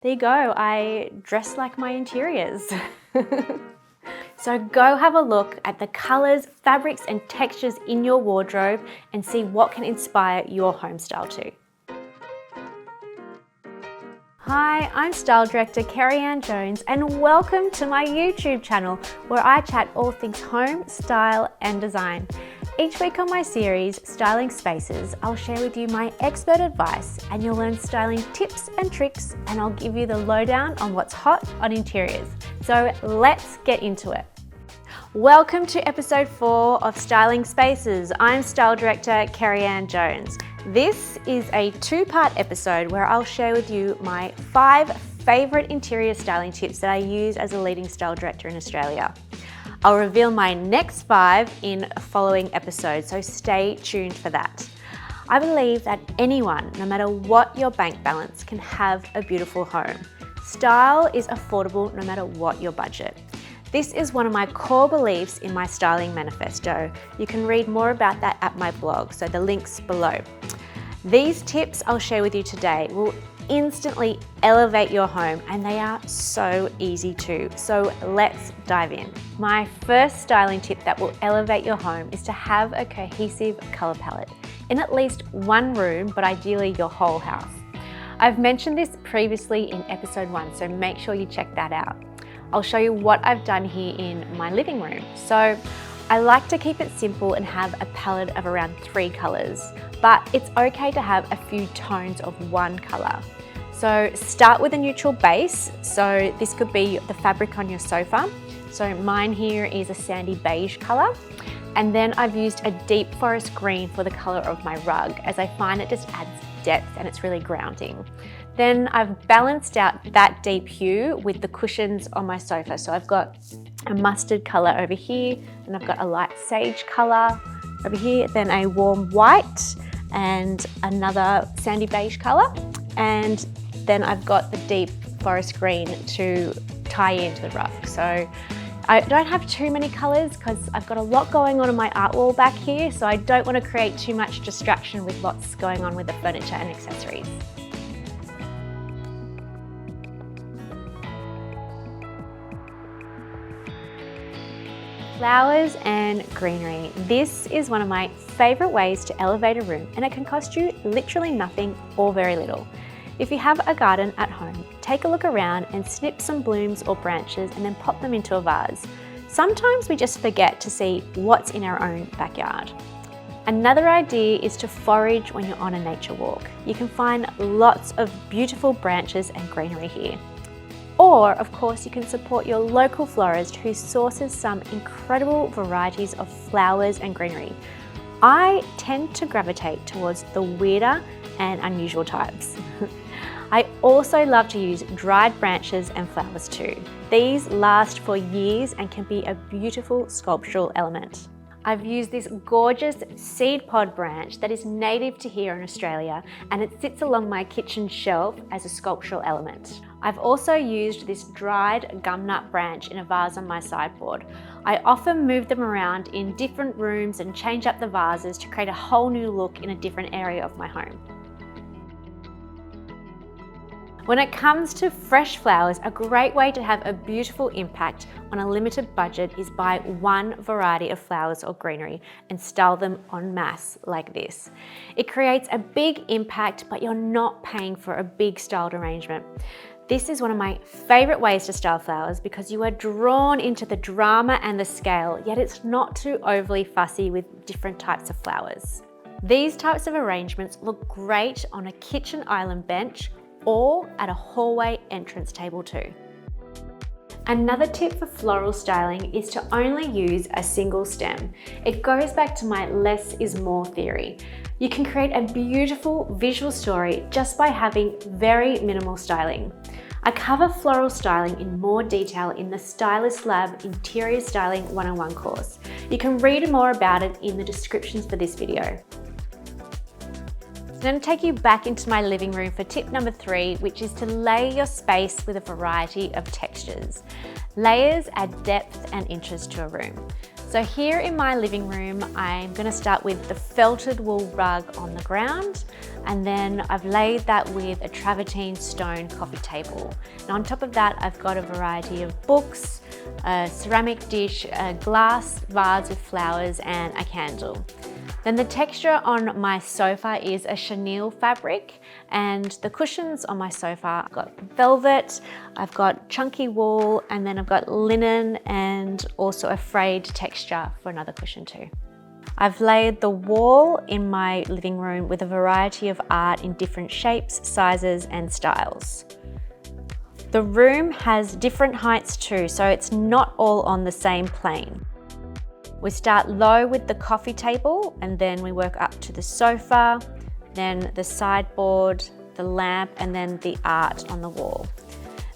There you go, I dress like my interiors. So go have a look at the colours, fabrics and textures in your wardrobe and see what can inspire your home style too. Hi, I'm Style Director Kerry-Ann Jones and welcome to my YouTube channel where I chat all things home, style and design. Each week on my series, Styling Spaces, I'll share with you my expert advice and you'll learn styling tips and tricks and I'll give you the lowdown on what's hot on interiors. So let's get into it. Welcome to episode 4 of Styling Spaces. I'm Style Director Kerry-Ann Jones. This is a 2-part episode where I'll share with you my 5 favourite interior styling tips that I use as a leading style director in Australia. I'll reveal my next 5 in a following episode, so stay tuned for that. I believe that anyone, no matter what your bank balance, can have a beautiful home. Style is affordable no matter what your budget. This is one of my core beliefs in my styling manifesto. You can read more about that at my blog, so the link's below. These tips I'll share with you today will instantly elevate your home and they are so easy too. So let's dive in. My first styling tip that will elevate your home is to have a cohesive color palette in at least one room, but ideally your whole house. I've mentioned this previously in episode 1, so make sure you check that out. I'll show you what I've done here in my living room. So I like to keep it simple and have a palette of around 3 colors, but it's okay to have a few tones of one color. So start with a neutral base. So this could be the fabric on your sofa. So mine here is a sandy beige color. And then I've used a deep forest green for the color of my rug, as I find it just adds depth and it's really grounding. Then I've balanced out that deep hue with the cushions on my sofa. So I've got a mustard color over here, and I've got a light sage color over here, then a warm white and another sandy beige color. And then I've got the deep forest green to tie into the rug. So I don't have too many colors because I've got a lot going on in my art wall back here, so I don't want to create too much distraction with lots going on with the furniture and accessories. Flowers and greenery. This is one of my favorite ways to elevate a room, and it can cost you literally nothing or very little. If you have a garden at home, take a look around and snip some blooms or branches and then pop them into a vase. Sometimes we just forget to see what's in our own backyard. Another idea is to forage when you're on a nature walk. You can find lots of beautiful branches and greenery here. Or, of course, you can support your local florist who sources some incredible varieties of flowers and greenery. I tend to gravitate towards the weirder and unusual types. I also love to use dried branches and flowers too. These last for years and can be a beautiful sculptural element. I've used this gorgeous seed pod branch that is native to here in Australia, and it sits along my kitchen shelf as a sculptural element. I've also used this dried gumnut branch in a vase on my sideboard. I often move them around in different rooms and change up the vases to create a whole new look in a different area of my home. When it comes to fresh flowers, a great way to have a beautiful impact on a limited budget is buy one variety of flowers or greenery and style them en masse like this. It creates a big impact, but you're not paying for a big styled arrangement. This is one of my favorite ways to style flowers because you are drawn into the drama and the scale, yet it's not too overly fussy with different types of flowers. These types of arrangements look great on a kitchen island bench or at a hallway entrance table too. Another tip for floral styling is to only use a single stem. It goes back to my less is more theory. You can create a beautiful visual story just by having very minimal styling. I cover floral styling in more detail in the Stylist Lab Interior Styling 101 course. You can read more about it in the descriptions for this video. I'm going to take you back into my living room for tip number 3, which is to lay your space with a variety of textures. Layers add depth and interest to a room. So here in my living room, I'm going to start with the felted wool rug on the ground, and then I've laid that with a travertine stone coffee table. And on top of that, I've got a variety of books, a ceramic dish, a glass vase with flowers, and a candle. Then the texture on my sofa is a chenille fabric, and the cushions on my sofa, I've got velvet, I've got chunky wool, and then I've got linen and also a frayed texture for another cushion too. I've laid the wall in my living room with a variety of art in different shapes, sizes, and styles. The room has different heights too, so it's not all on the same plane. We start low with the coffee table, and then we work up to the sofa, then the sideboard, the lamp, and then the art on the wall.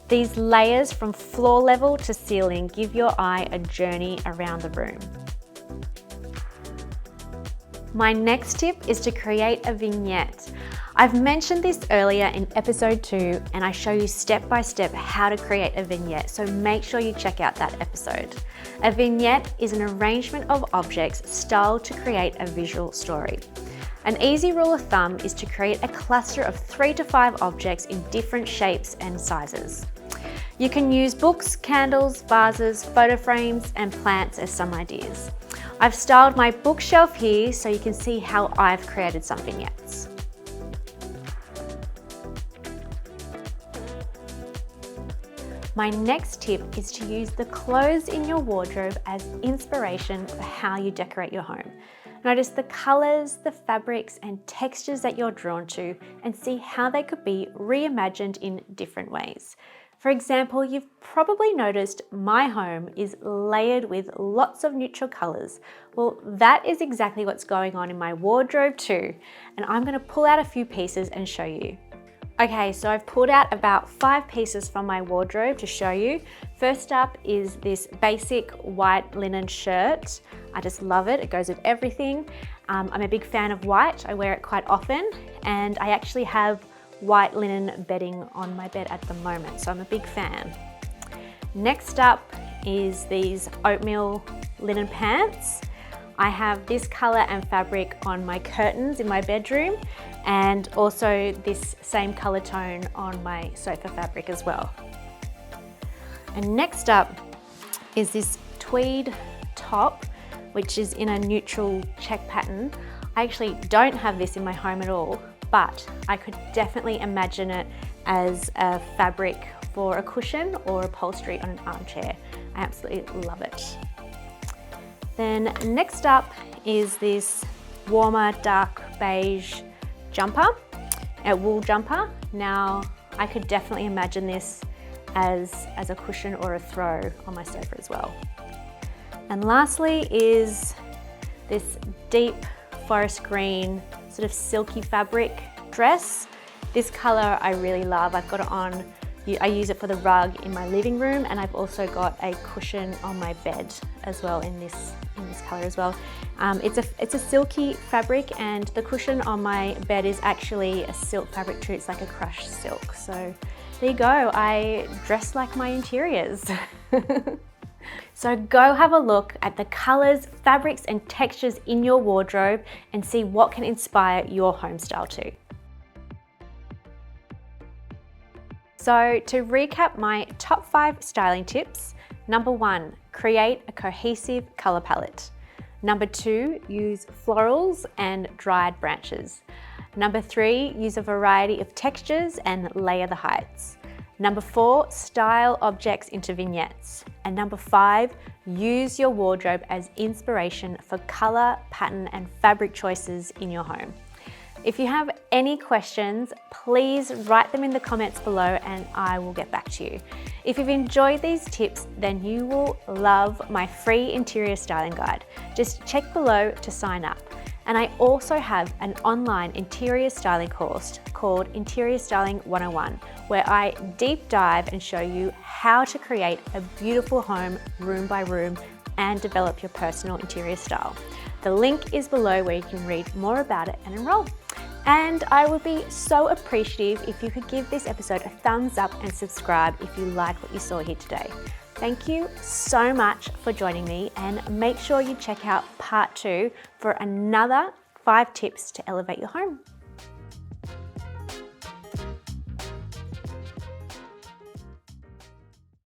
These layers from floor level to ceiling give your eye a journey around the room. My next tip is to create a vignette. I've mentioned this earlier in episode 2, and I show you step by step how to create a vignette, so make sure you check out that episode. A vignette is an arrangement of objects styled to create a visual story. An easy rule of thumb is to create a cluster of 3 to 5 objects in different shapes and sizes. You can use books, candles, vases, photo frames, and plants as some ideas. I've styled my bookshelf here so you can see how I've created some vignettes. My next tip is to use the clothes in your wardrobe as inspiration for how you decorate your home. Notice the colors, the fabrics, and textures that you're drawn to, and see how they could be reimagined in different ways. For example, you've probably noticed my home is layered with lots of neutral colors. Well, that is exactly what's going on in my wardrobe too, and I'm going to pull out a few pieces and show you. Okay, so I've pulled out about 5 pieces from my wardrobe to show you. First up is this basic white linen shirt. I just love it, it goes with everything. I'm a big fan of white, I wear it quite often, and I actually have white linen bedding on my bed at the moment, so I'm a big fan. Next up is these oatmeal linen pants. I have this color and fabric on my curtains in my bedroom, and also this same color tone on my sofa fabric as well. And next up is this tweed top, which is in a neutral check pattern. I actually don't have this in my home at all, but I could definitely imagine it as a fabric for a cushion or upholstery on an armchair. I absolutely love it. Then next up is this warmer dark beige jumper, a wool jumper. Now I could definitely imagine this as a cushion or a throw on my sofa as well. And lastly is this deep forest green sort of silky fabric dress. This color I really love. I've got it on, I use it for the rug in my living room, and I've also got a cushion on my bed as well in this color as well. It's a silky fabric, and the cushion on my bed is actually a silk fabric too. It's like a crushed silk. So there you go, I dress like my interiors. So go have a look at the colors, fabrics, and textures in your wardrobe and see what can inspire your home style too. So to recap my top 5 styling tips, number 1, create a cohesive color palette. Number 2, use florals and dried branches. Number 3, use a variety of textures and layer the heights. Number 4, style objects into vignettes. And number 5, use your wardrobe as inspiration for color, pattern, and fabric choices in your home. If you have any questions, please write them in the comments below and I will get back to you. If you've enjoyed these tips, then you will love my free interior styling guide. Just check below to sign up. And I also have an online interior styling course called Interior Styling 101, where I deep dive and show you how to create a beautiful home room by room and develop your personal interior style. The link is below where you can read more about it and enroll. And I would be so appreciative if you could give this episode a thumbs up and subscribe if you like what you saw here today. Thank you so much for joining me, and make sure you check out part 2 for another 5 tips to elevate your home.